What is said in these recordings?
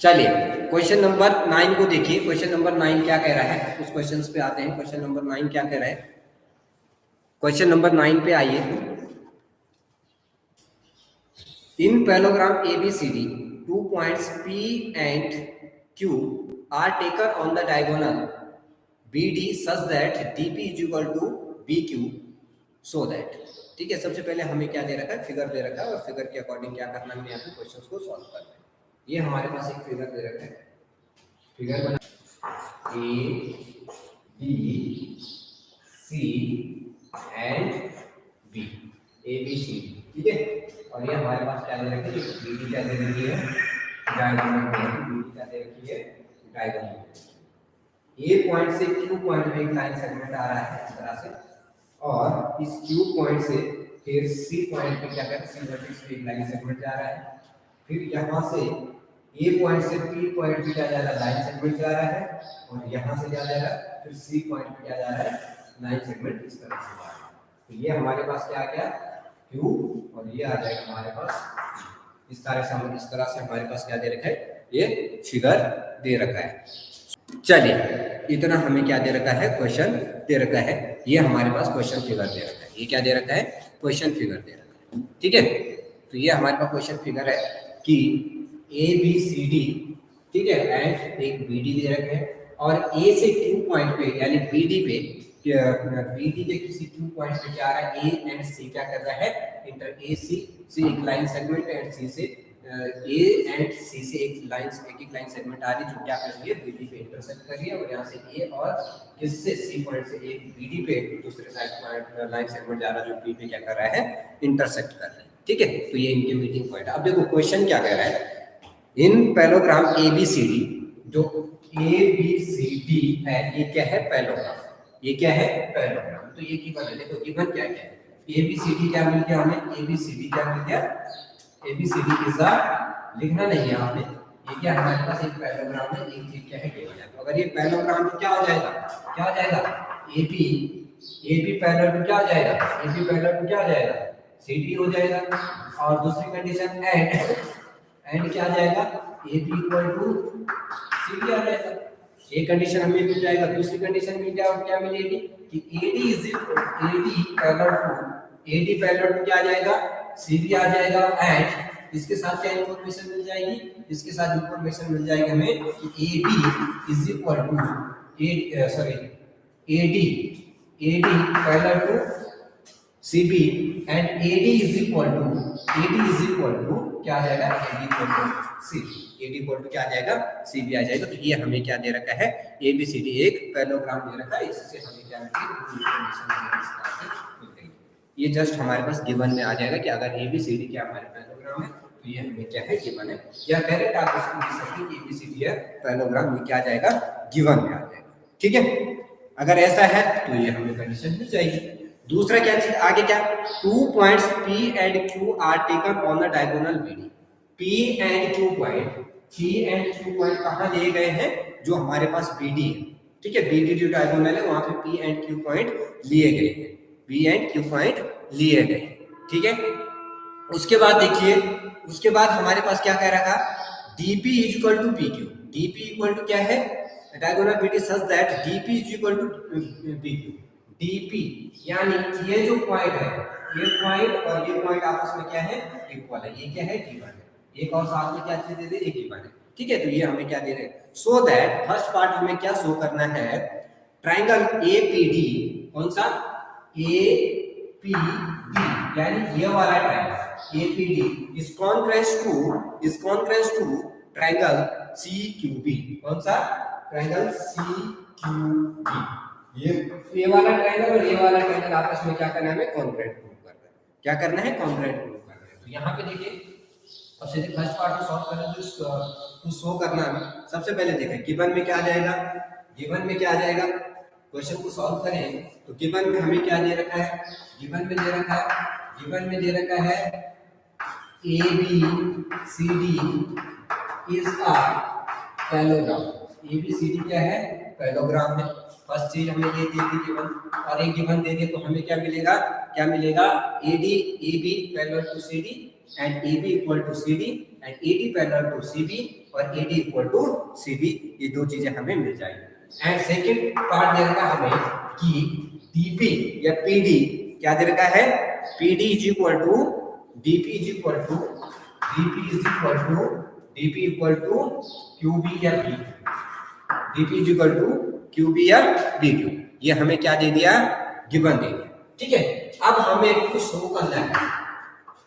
चलिए question number 9 को देखिए। क्वेश्चन नंबर 9 क्या कह रहा है, उस क्वेश्चन पे आते हैं। क्वेश्चन नंबर 9 क्या कह रहा है, क्वेश्चन नंबर 9 पे आइए। इन parallelogram ABCD 2 points P and Q are taken on the diagonal BD such that DP is equal to BQ so that, ठीक है। सबसे पहले हमें क्या दे रखा है, फिगर दे रखा है और फिगर के अकॉर्डिंग क्या करना है, यहाँ पे क्वेश्चंस को सॉल्व करना है। ये हमारे पास एक फिगर दे रखा है, फिगर बना ABC एंड B, ABCD, ठीक है। और ये हमारे पास क्या दे रखी है, BD क्या दे रखी है, डायगोनल। BD क्या दे रखी है, डायगोनल। ए पॉइंट से Q पॉइंट में एक लाइन सेगमेंट आ रहा है इस तरह से, और इस Q पॉइंट से फिर C पॉइंट पे क्या कर, C वर्टेक्स पे एक लाइन सेगमेंट जा रहा है। फिर यहाँ से A पॉइंट से P पॉइंट पे क्या जा रहा है, लाइन सेगमेंट जा रहा है, और यहाँ से क्या जा रहा है, फिर C पॉइंट पे क्या जा रहा है, लाइन सेगमेंट इस तरह से जा रहा है। तो ये हमारे पास क्या आ गया, Q, और ये आ जाएगा हमारे पास इस तरह से हमारे पास क्या दे रखा है, ये फिगर दे रखा है। चलिए इतना हमें क्या दे रखा है, क्वेश्चन दे रखा है। ये हमारे पास क्वेश्चन फिगर दे रखा है। ये क्या दे रखा है, क्वेश्चन फिगर दे रखा है, ठीक है। तो ये हमारे पास क्वेश्चन फिगर है कि ABCD, ठीक है, एंड एक BD दे रखे हैं, और A से Q पॉइंट पे यानी BD के किसी Q पॉइंट पे क्या आ रहा है, A एंड C क्या कर रहा है, इंटर AC से एक लाइन सेगमेंट एंड C से A एंड C से एक लाइन सेगमेंट आ रही है, जो क्या कर रही है, BD पे इंटरसेक्ट कर रही है। और यहाँ से A और इससे C पॉइंट से एक BD पे दूसरे साइड पॉइंट लाइन सेगमेंट जा रहा है, जो B पे क्या कर रहा है, इंटरसेक्ट कर रहा है, ठीक है। तो ये इनके मीटिंग पॉइंट है। अब देखो क्वेश्चन क्या कह रहा है, इन पैलोग्राम ABCD, जो ABCD है, ये क्या है, पैलोग्राम। ये क्या है, पैलोग्राम। तो ये गिवन है, देखो गिवन क्या क्या है, ABCD क्या मिल गया हमें, ABCD क्या मिल गया, ABCD इज अ, लिखना नहीं है आपने, ये क्या हमारे पास एक पैलोग्राम है, एक चीज क्या है, गिवन है। तो अगर ये पैलोग्राम तो क्या हो जाएगा, क्या हो जाएगा, AB पैरेलल टू क्या हो जाएगा, AB पैरेलल टू क्या हो जाएगा, CD हो जाएगा। और दूसरी कंडीशन एंड क्या आ जाएगा, AB इक्वल टू CD आ जाएगा। एक कंडीशन हमें मिल जाएगा। दूसरी कंडीशन में क्या मिलेगी कि AD पैरेलल टू क्या आ जाएगा, CD आ जाएगा। एंड इसके साथ क्या इंफॉर्मेशन मिल जाएगी, इसके साथ इंफॉर्मेशन मिल जाएगी हमें कि AB is equal to AD parallel to CB and AD is equal to क्या आ जाएगा, AD equal to CB, AD equal to क्या आ जाएगा, CB आ जाएगा। तो ये हमें क्या दे रखा है, ABCD एक पैलोग्राम दे रखा है, इससे हमें क्या मिलेगी, ये जस्ट हमारे पास गिवन में आ जाएगा कि अगर ABCD क्या हमारे पैलोग्राम है, तो ये हमें क्या है, गिवन है। या डायरेक्ट आप इसको लिख सकते हैं कि ABCD है पैलोग्राम, ये क्या आ जाएगा, गिवन में आ जाएगा, ठीक है। अगर ऐसा है तो ये हमें कंडीशन मिल जाएगी। दूसरा क्या चीज आगे, क्या 2 points P and Q are taken on the diagonal BD। P and Q point कहाँ दिए गए हैं, जो हमारे पास BD है, ठीक है। BD जो डायगोनल है वहां पे P and Q पॉइंट लिए गए हैं, P and Q पॉइंट लिए गए हैं, ठीक है। उसके बाद देखिए, उसके बाद हमारे पास क्या कह रखा, DP is equal to PQ। DP equal to क्या है, diagonal BD such that DP is equal to PQ। DP यानी ये जो पॉइंट है, ये पॉइंट और ये पॉइंट आपस में क्या है, इक्वल है। ये क्या है, गिवन है। एक और साथ में क्या चीज दे दे, एक गिवन है, ठीक है। तो ये हमें क्या दे रहे हैं, सो दैट फर्स्ट पार्ट हमें क्या शो करना है, ट्रायंगल APD, कौन सा, APD यानी ये वाला triangle APD is congruence to triangle CQB। कौन सा, ट्रायंगल CQB। ये वाला ट्रायंगल और ये वाला ट्रायंगल आपस में क्या करना है, कॉन्ग्रुएंट प्रूव करना है। क्या करना है, कॉन्ग्रुएंट प्रूव करना है। तो यहाँ पे देखिए, अब सीधे फर्स्ट पार्ट को सॉल्व करना तो शो करना है। सबसे पहले देखें गिवन में क्या आ जाएगा, गिवन में क्या आ जाएगा, क्वेश्चन को सॉल्व करें तो गिवन में हमें क्या दे रखा है, गिवन में दे रखा है ABCD is a parallelogram. ABCD क्या है, पैलोग्राम है। फर्स्ट चीज हमें ये दे दी गिवन, और एक गिवन दे दे तो हमें क्या मिलेगा, AD AB parallel to CD and A B equal to C D and A D parallel to C B और A D equal to C B, ये दो चीजें हमें मिल जाएगी। एंड सेकंड पार्ट दे रखा हमें कि डीपी या पीडी क्या दे रखा है, PD is equal to DP is equal to DP equal to QB या B, DP is equal to QB या बी क्यू, ये हमें क्या दे दिया, गिवन दे दिया। ठीक है, अब हमें कुछ शो करना है,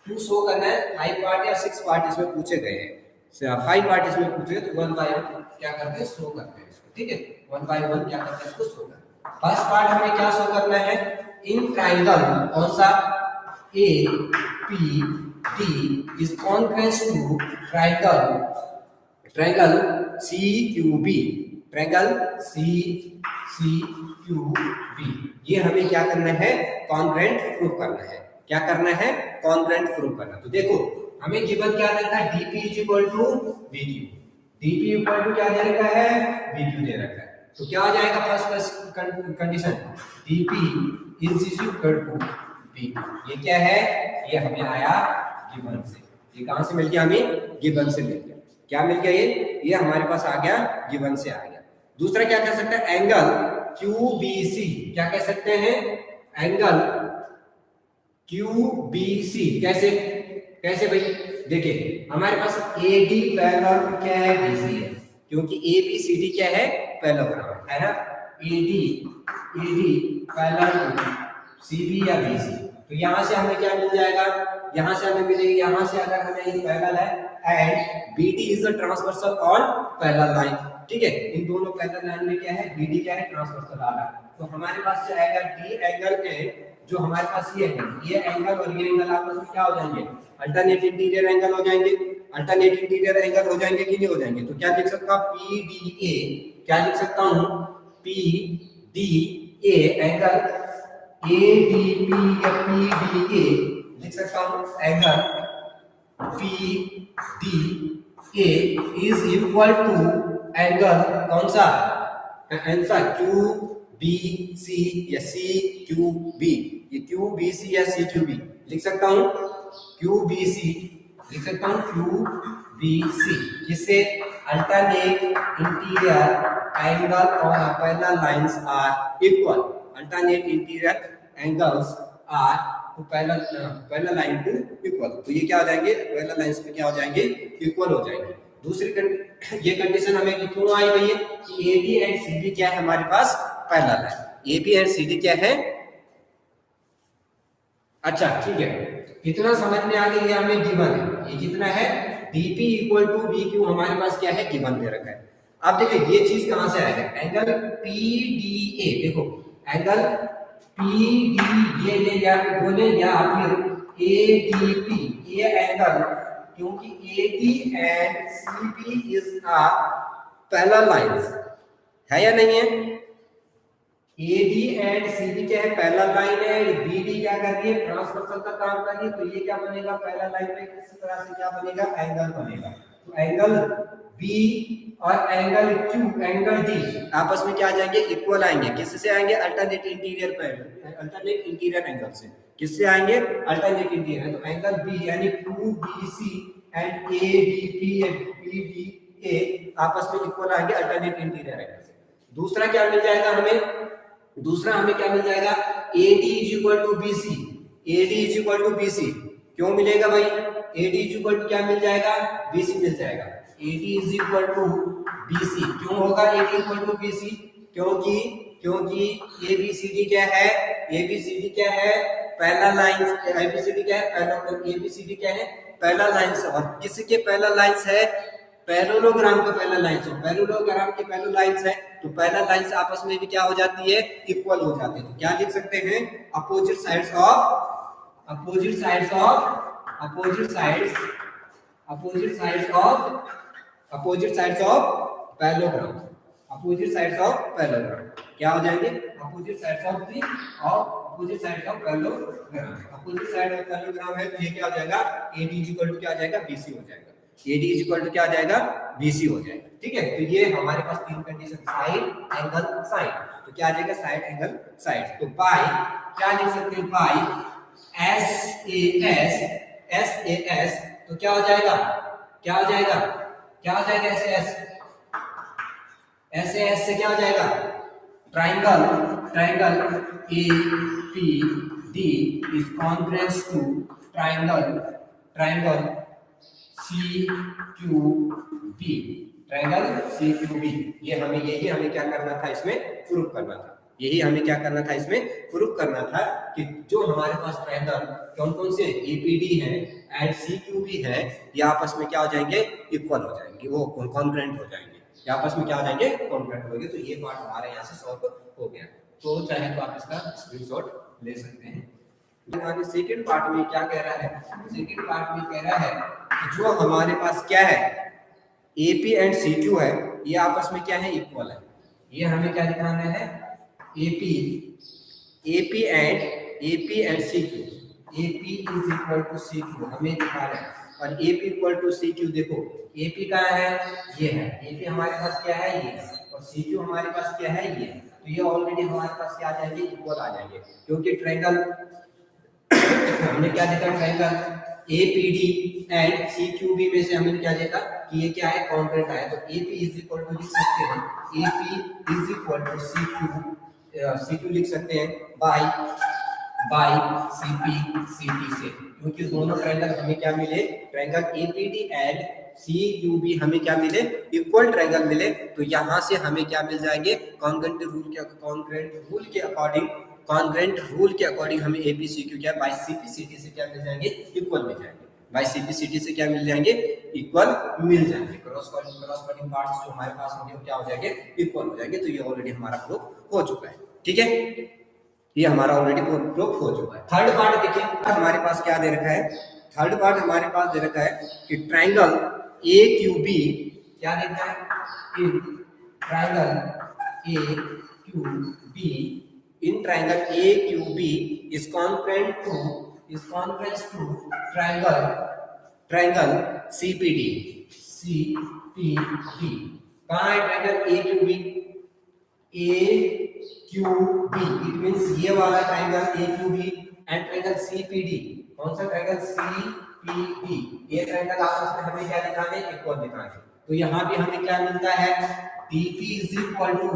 टू शो करना है, 5 पार्ट या 6 पार्ट इसमें पूछे गए हैं, 5 पार्ट इसमें पूछे तो 1 बाय 1 क्या करते हैं, शो करते हैं इसको। ठीक है, 1 बाय 1 क्या करते हैं, इसको शो करते हैं। फर्स्ट पार्ट हमें क्या शो करना है, इन ट्रायंगल कौन सा, A P D is congruent to triangle C Q B, triangle C Q B, ये हमें क्या करना है, कॉन्ग्रुएंट प्रूव करना है। क्या करना है, कॉन्ग्रुएंट प्रूव करना। तो देखो हमें गिवन क्या दे रखा है, DP is equal to BQ, DP equal to क्या दे रखा है, बीक्यू दे रखा है। तो क्या आ जाएगा first condition, DP is equal to BQ, ये क्या है, ये हमें आया गिवन से। ये कहां से मिल गया, हमें गिवन से मिल गया। क्या मिल गया, ये हमारे पास आ गया, गिवन से आ गया। दूसरा क्या कह सकते हैं, एंगल QBC, क्या कह सकते हैं, एंगल QBC, कैसे कैसे भाई, देखिए हमारे पास AD पैरेलल क्या है, BC है, क्योंकि ABCD क्या है, पैरेललोग्राम है ना, AD पैरेलल टू CB या BC। तो यहां से हमें क्या मिल जाएगा, यहां से हमें मिलेगी, यहां से अगर हमें ये पैरेलल है and BD is the transversal on parallel line. ठीक है, इन दोनों पैरेलल लाइन में क्या है, BD क्या है, ट्रांसवर्सल आ रहा है। तो हमारे पास जो आएगा D एंगल है, जो हमारे पास ये एंगल और ये एंगल आपस में क्या हो जाएंगे, अल्टरनेट इंटीरियर एंगल हो जाएंगे, अल्टरनेट इंटीरियर एंगल हो जाएंगे कि नहीं हो जाएंगे। तो क्या लिख सकता हूं, PDA, क्या लिख सकता हूं, PDA एंगल ADP या PDA लिख सकता हूं, angle PDA is equal to angle कौन सा, आंसर QBC या CQB, ये QBC या CQB लिख सकता हूं, QBC लिख सकता हूं, QBC, जिससे अल्टरनेट इंटीरियर एंगल और parallel lines are equal, alternate interior angles are to parallel line to equal. तो ये क्या हो जाएंगे, पैरेलल लाइंस पे क्या हो जाएंगे, इक्वल हो जाएंगे। दूसरी ये कंडीशन हमें क्यों आई हुई है कि AB एंड CD क्या है, हमारे पास पैरेलल है, AB एंड CD क्या है। अच्छा ठीक है, कितना समझ में आ गया, ये हमें गिवन है, ये कितना है, DP इक्वल टू BQ हमारे पास क्या है, गिवन दे रखा है। अब देखिए ये चीज कहां से आएगा, एंगल PDA, देखो एंगल PD ये ले या बोले या फिर ADP, ये एंगल, क्योंकि AD and CB is a parallel lines, है या नहीं है, AD एंड CB क्या है, पैरेलल लाइन है, BD क्या कर रही है, ट्रांसवर्सल का काम कर रही है। तो ये क्या बनेगा, पैरेलल लाइन में किसी तरह से क्या बनेगा, एंगल बनेगा। तो एंगल B और एंगल Q, एंगल D आपस में क्या आ जाएंगे, इक्वल आएंगे। किससे आएंगे, alternate interior parallel, alternate interior angle से, किससे आएंगे, अल्टरनेट इंटीरियर। तो एंगल B यानी QBC and ADP and PDA आपस में इक्वल आएंगे अल्टरनेट इंटीरियर एंगल से। दूसरा क्या मिल जाएगा हमें, दूसरा हमें क्या मिल जाएगा, AD is equal to BC, AD is equal to BC, क्यों मिलेगा भाई, AD इज इक्वल टू क्या मिल जाएगा, BC मिल जाएगा। AD is equal to BC क्यों होगा, AD इक्वल टू BC, क्योंकि ABCD क्या है, ABCD क्या है, पैरेलल लाइंस, ABCD क्या है, पैरेलल, ABCD क्या है, पैरेलल लाइंस। और किसके पैरेलल लाइंस है, पैरेललोग्राम के पैरेलल लाइंस है, पैरेललोग्राम के पैरेलल लाइंस है। तो पैरेलल लाइंस आपस में भी क्या हो जाती है, इक्वल हो जाते हैं। तो क्या लिख सकते हैं, opposite sides of opposite sides of opposite sides opposite sides of opposite sides of parallelogram, opposite sides of parallelogram क्या हो जाएंगे, अपोजिट साइड्स ऑफ दी और opposite side of parallelogram. Opposite side of parallelogram है तो ये क्या हो जाएगा, AD इक्वल टू क्या आ जाएगा, BC हो जाएगा। AD इक्वल टू क्या आ जाएगा, BC हो जाएगा। ठीक है, तो ये हमारे पास तीन कंडीशन, साइड एंगल साइड। तो क्या आ जाएगा, साइड एंगल साइड। तो बाय क्या लिख सकते हैं, बाय SAS SAS, तो क्या हो जाएगा, क्या हो जाएगा, क्या हो जाएगा SAS, SAS से क्या हो जाएगा, triangle, triangle APD is congruent to triangle, triangle CQB, triangle CQB। ये हमें, यही हमें क्या करना था, इसमें प्रूव करना था, यही हमें क्या करना था, इसमें प्रूव करना था कि जो हमारे पास ट्राइंगल कौन कौन से APD है एंड CQB है, ये आपस में क्या हो जाएंगे, इक्वल हो जाएंगे, वो कॉन्ग्रुएंट हो जाएंगे, ये आपस में क्या हो जाएंगे, कॉन्ग्रुएंट हो गए। तो ये पार्ट हमारे यहाँ से सॉल्व हो गया। तो चाहे तो आप इसका स्क्रीनशॉट ले सकते हैं। सेकंड पार्ट में क्या कह रहा है, सेकंड पार्ट में कह रहा है कि जो हमारे पास क्या है, AP एंड CQ है, ये आपस में क्या है, इक्वल है। ये हमें क्या दिखाना है, AP and CQ, AP is equal to CQ हमें दिखाना है, और AP इक्वल टू CQ, देखो AP का है, ये है, AP हमारे पास क्या है, ये है, और CQ हमारे पास क्या है, ये है। तो ये ऑलरेडी हमारे पास क्या आ जाएंगे, इक्वल आ जाएंगे, क्योंकि ट्रायंगल हमने क्या देखा, ट्रायंगल APD एंड CQB में से हमने क्या देखा कि ये क्या है, कॉन्ग्रुएंट है। तो AP इज इक्वल टू लिख सकते हैं, AP is equal to CQ लिख सकते हैं बाय CP/CT से, क्योंकि दोनों ट्रायंगल हमें क्या मिले, ट्रायंगल APD एंड CQB हमें क्या मिले, इक्वल ट्रायंगल मिले। तो यहाँ से हमें क्या मिल जाएंगे, कॉन्ग्रुएंट रूल के अकॉर्डिंग हमें APCQ क्या बाय CP/CT से क्या मिल जाएंगे, इक्वल मिल जाएंगे, बाय CP/CT से क्या मिल जाएंगे, इक्वल मिल जाएंगे। क्रॉसकटिंग पार्ट्स जो हमारे पास होंगे वो क्या हो जाएंगे, इक्वल हो जाएंगे। तो ये ऑलरेडी हमारा प्रूफ हो चुका है, ठीक है, ये हमारा ऑलरेडी प्रूफ हो चुका है। थर्ड पार्ट देखिए, हमारे पास क्या दे रखा है, थर्ड पार्ट हमारे पास दे रखा है कि ट्रायंगल AQB, क्या देता है, in triangle AQB, in triangle AQB is congruent to triangle CPD। कहाँ है triangle AQB, AQB, it means ये वाला triangle AQB and triangle CPD, कौन सा ट्रायंगल, CPD, ये ट्रायंगल आपस में हमें क्या दिखाने, इक्वल दिखाने। तो यहाँ भी हमें क्या मिलता है, DP इक्वल टू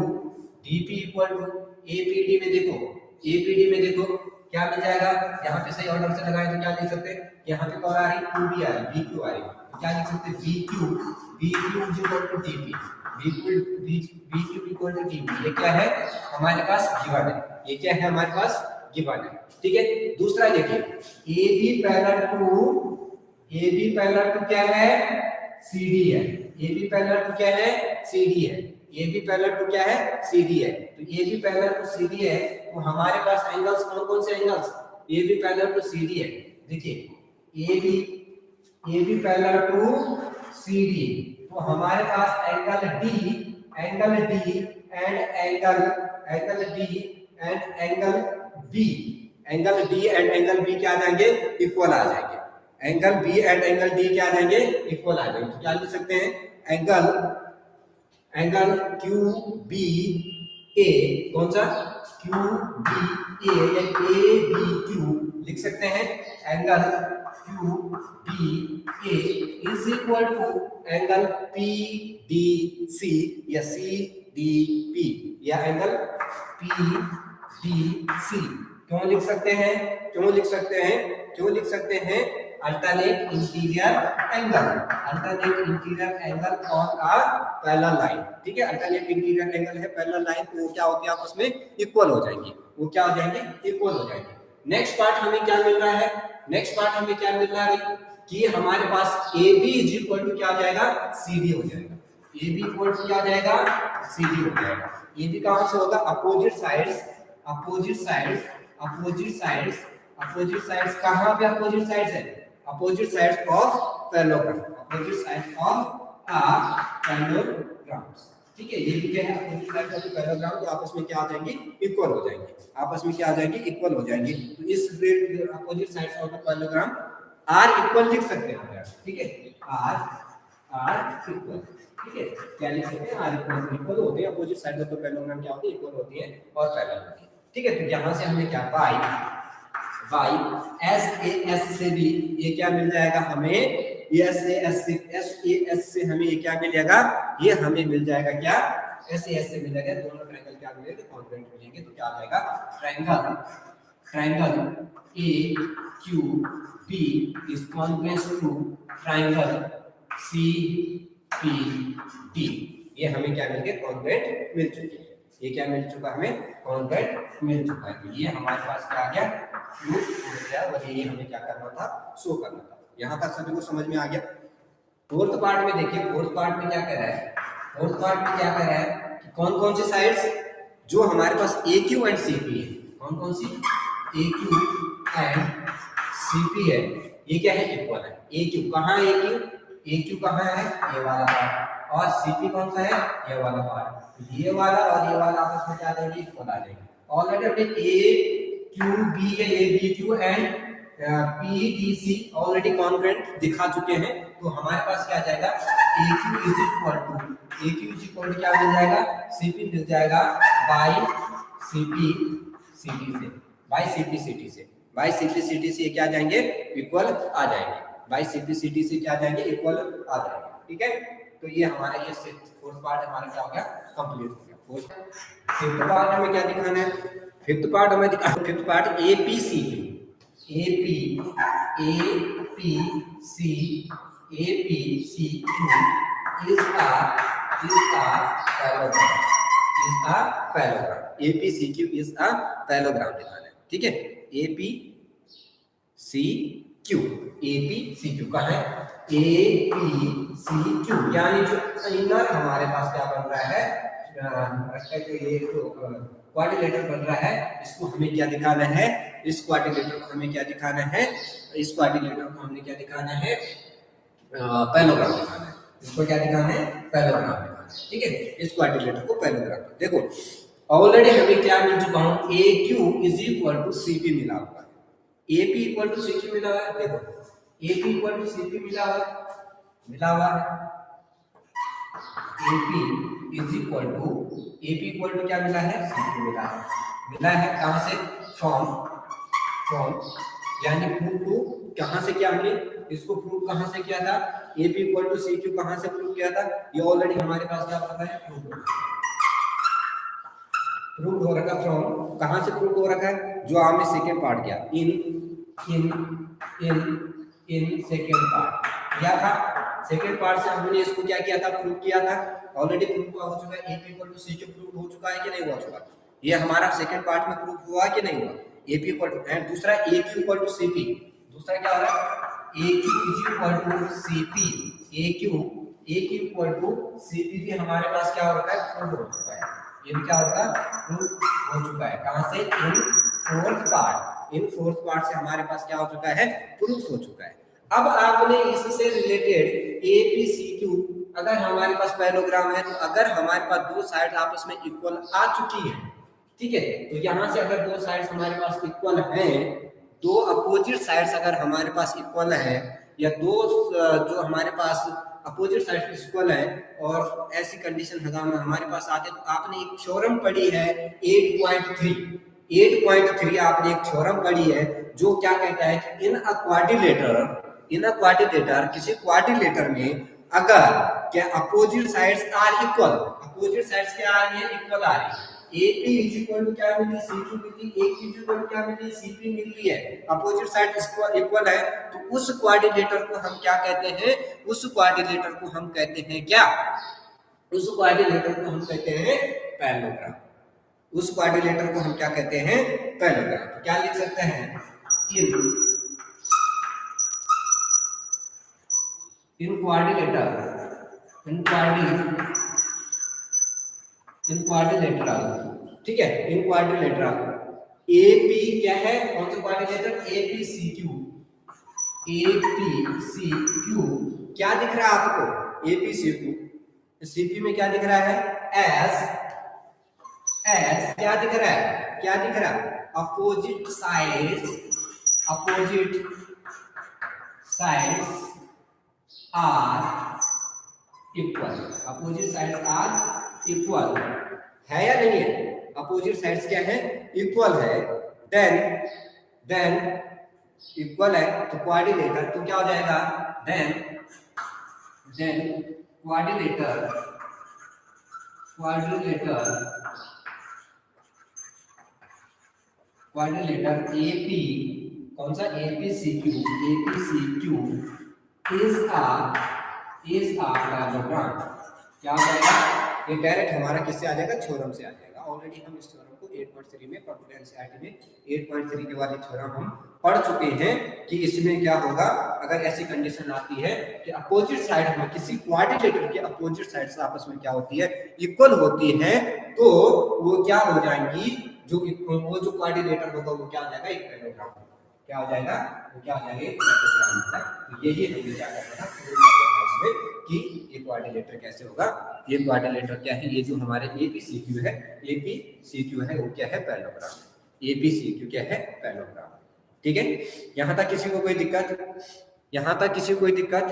APD में देखो, APD में देखो क्या मिल जाएगा, यहाँ पे सही ऑर्डर से लगाए तो क्या लिख सकते हैं, यहाँ पे कौन आ रही, QB आ रही, BQ आ रही, तो क्या लिख सकते हैं, BQ equal to DP, BQ equal to DP। ये क्या है हमारे पास, गिवन है, ये क्या है हमारे पास, गिवन है, ठीक है। दूसरा देखिए, AB पैरेलल टू क्या है, CD है, AB पैरेलल टू क्या है, CD है, AB पैरेलल टू क्या है, CD है। तो AB पैरेलल टू CD है, तो हमारे पास एंगल्स कौन कौन से angles, AB parallel to CD है, देखिए AB पैरेलल टू CD, तो हमारे पास angle D and angle B क्या आ जाएंगे, इक्वल आ जाएंगे, angle B and angle D क्या आ जाएंगे, इक्वल आ जाएंगे। तो क्या लिख सकते हैं, एंगल QBA, कौन सा, QBA या ABQ लिख सकते हैं, angle QBA is equal to angle PDC या CDP या एंगल PDC। क्यों लिख सकते हैं, alternate interior angle on a parallel line, ठीक है, अल्टरनेट इंटीरियर एंगल है पैरेलल लाइन, तो वो क्या होती है, आपस में इक्वल हो जाएंगी, वो क्या हो जाएंगे, इक्वल हो जाएंगे। नेक्स्ट पार्ट हमें क्या मिल रहा है, कि हमारे पास AB इज इक्वल टू क्या हो जाएगा, CD हो जाएगा, AB इक्वल टू क्या हो जाएगा, CD हो जाएगा। AB कहां से होगा, अपोजिट साइड्स कहां पे अपोजिट साइड्स है, अपोजिट साइड्स ऑफ पैरेललोग्राम, ठीक है। ये भी क्या है, अपोजिट साइड्स ऑफ पैरेललोग्राम, तो आपस में क्या आ जाएंगे, इक्वल हो जाएंगे, इक्वल हो जाएंगे। तो इस opposite sides of parallelogram are equal लिख सकते हैं, ठीक है, आर इक्वल, ठीक है, क्या लिख सकते हैं, आर इक्वल होते हैं, opposite side of the parallelogram क्या होती है, इक्वल होती है और पैरेलल होती है, ठीक है। तो यहां से हमने क्या बाई SAS से भी ये क्या मिल जाएगा हमें, SAS से हमें ये क्या मिलेगा, ये हमें मिल जाएगा क्या, SAS से मिल जाएगा। दोनों ट्रायंगल क्या मिलेंगे, कॉन्ग्रुएंट मिलेंगे। तो क्या आ जाएगा, triangle AQB is congruent to triangle CPD। ये हमें क्या मिल गया, कॉन्ग्रुएंट मिल चुकी है। ये क्या मिल चुका, हमें कॉन्ग्रुएंट मिल चुका है। तो ये हमारे पास क्या आ गया, प्रूफ हो गया। और ये हमें क्या करना था, शो करना था। यहाँ तक सभी को समझ में आ गया। फोर्थ पार्ट में देखिए, फोर्थ पार्ट में क्या कह रहा है, फोर्थ पार्ट में क्या कह रहा है कि कौन कौन सी साइड्स जो हमारे पास AQ एंड CP है, कौन कौन सी AQ एंड CP है, ये क्या है, इक्वल है। AQ कहाँ है, AQ कहाँ है, ये वाला पार्ट, और CP कौन सा है, ये वाला पार्ट। ये वाला और ये वाला आपस में क्या आ जाएंगे, इक्वल आ जाएंगे। ऑलरेडी अपने AQB है, ABQ and PDC already congruent दिखा चुके हैं। तो हमारे पास क्या आ जाएगा, AQ इज इक्वल टू क्या मिल जाएगा, CP मिल जाएगा बाई CPCD से, बाई CPCD से क्या आ जाएंगे, इक्वल आ जाएंगे। बाई CPCD से क्या आ जाएंगे, इक्वल आ जाएंगे। ठीक है, तो ये हमारा ये फोर्थ पार्ट हमारा क्या हो गया, कंप्लीट हो गया। फिफ्थ पार्ट हमें क्या दिखाना है, फिफ्थ पार्ट हमें दिखाना, fifth part APCQ is a parallelogram। APCQ is a parallelogram दिखाना है। ठीक है, APCQ का है, APCQ यानी जो इनर हमारे पास क्या बन रहा है, ये जो क्वाड्रिलेटरल बन रहा है, इसको हमें क्या दिखाना है, इस क्वाड्रिलेटरल को हमें क्या दिखाना है, इस क्वाड्रिलेटरल को हमने क्या दिखाना है, पैरेललोग्राम दिखाना है। इसको क्या दिखाना है, पैरेललोग्राम दिखाना है। ठीक है, इस क्वाड्रिलेटरल को पैरेललोग्राम। देखो ऑलरेडी हमें क्या मिल चुका हूं, AQ is equal to CP मिला हुआ है, AP इक्वल टू CQ मिला हुआ है। देखो AP इक्वल टू CP मिला हुआ है, AP इज इक्वल टू क्या मिला है, CP मिला है। कहां से, फ्रॉम यानी प्रूफ टू, कहां से किया हमने, इसको प्रूफ कहां से किया था, AP इक्वल टू CQ कहां से प्रूफ किया था, ये ऑलरेडी हमारे पास क्या पता है, प्रूफ हो रखा। फ्रॉम कहां से प्रूफ हो रखा है, जो हमने सेकंड पार्ट किया, इन सेकंड पार्ट किया था। सेकंड पार्ट से हमने इसको क्या किया था, प्रूफ किया था। ऑलरेडी प्रूफ हो चुका है, AP equal to CQ proof हो चुका है कि नहीं हो चुका, ये हमारा सेकंड पार्ट में प्रूफ हुआ कि नहीं हुआ। AP इक्वल टू, एंड दूसरा AQ इक्वल टू CP, दूसरा क्या हो रहा है, AQ is equal to CP, AQ equal to CP भी हमारे पास क्या हो रखा है, प्रूफ हो चुका है। ये क्या होगा, प्रूफ हो चुका है। कहां से, इन फोर्थ पार्ट से हमारे पास क्या हो चुका है, प्रूफ हो चुका है। अब आपने इससे रिलेटेड APCQ, अगर हमारे पास पैरेललोग्राम है, तो अगर हमारे पास दो साइड आपस में इक्वल आ चुकी है, ठीक है, तो यहां से अगर दो साइड्स हमारे पास इक्वल हैं, दो अपोजिट साइड्स अगर हमारे पास इक्वल है, या दो जो हमारे पास अपोजिट साइड्स इक्वल है, और ऐसी कंडीशन हमारे पास आते, तो आपने एक थ्योरम पढ़ी है 8.3 आपने एक थ्योरम पढ़ी है, जो क्या कहता है कि इन अ क्वाड्रिलेटर किसी क्वाड्रिलेटर में अगर क्या opposite sides are equal, opposite sides क्या आ रही है, इक्वल आ रही है। AP इज इक्वल टू क्या मिली, CQ मिली, AQ इज इक्वल टू क्या मिली, CP मिल रही है, अपोजिट साइड इक्वल है, तो उस क्वाड्रिलेटर को हम क्या कहते हैं, उस क्वाड्रिलेटर को हम कहते हैं क्या, उस क्वाड्रिलेटर को हम कहते हैं पैरेललोग्राम। उस क्वाड्रिलेटर को हम क्या कहते हैं, पैरेललोग्राम। तो क्या लिख सकते हैं, इन क्वाड्रिलेटरल, ठीक है, इन क्वाड्रिलेटरल AP क्या है, कौन सा क्वाड्रिलेटर, APCQ क्या दिख रहा है आपको, APCQ, CP में क्या दिख रहा है, एस क्या दिख रहा है, opposite sides are equal, opposite sides are equal है या नहीं है, अपोजिट साइड्स क्या है, इक्वल है। देन इक्वल है तो क्वाड्रिलेटर तो क्या हो जाएगा, देन क्वाड्रिलेटर एपी, कौन सा, एपीसीक्यू इज अ पैरेललोग्राम। क्या हो जाएगा, ये डायरेक्ट हमारा किससे आ जाएगा, थ्योरम से आ जाएगा। ऑलरेडी हम इस थ्योरम को 8.3 में कंप्यूटर एनसीईआरटी में 8.3 के वाले थ्योरम हम पढ़ चुके हैं कि इसमें क्या होगा, अगर ऐसी कंडीशन आती है कि अपोजिट साइड में किसी क्वाड्रिलेटर के अपोजिट साइड से आपस में क्या होती है, इक्वल होती है, तो वो क्या हो जाएंगी, वो जो क्वाड्रिलेटर होगा वो क्या हो जाएगा, एक पैरेललोग्राम। क्या हो जाएगा, वो क्या हो जाएगा, एक पैरेललोग्राम। तो यही हमें क्या करना था इसमें कि ये क्वाड्रिलेटर कैसे होगा। ये क्वाड्रिलेटर क्या है, ये जो हमारे एपीसीक्यू है वो क्या है, पैरेललोग्राम। एपीसीक्यू क्या है, पैरेललोग्राम। ठीक है, यहाँ तक किसी को कोई दिक्कत, यहाँ तक किसी को कोई दिक्कत?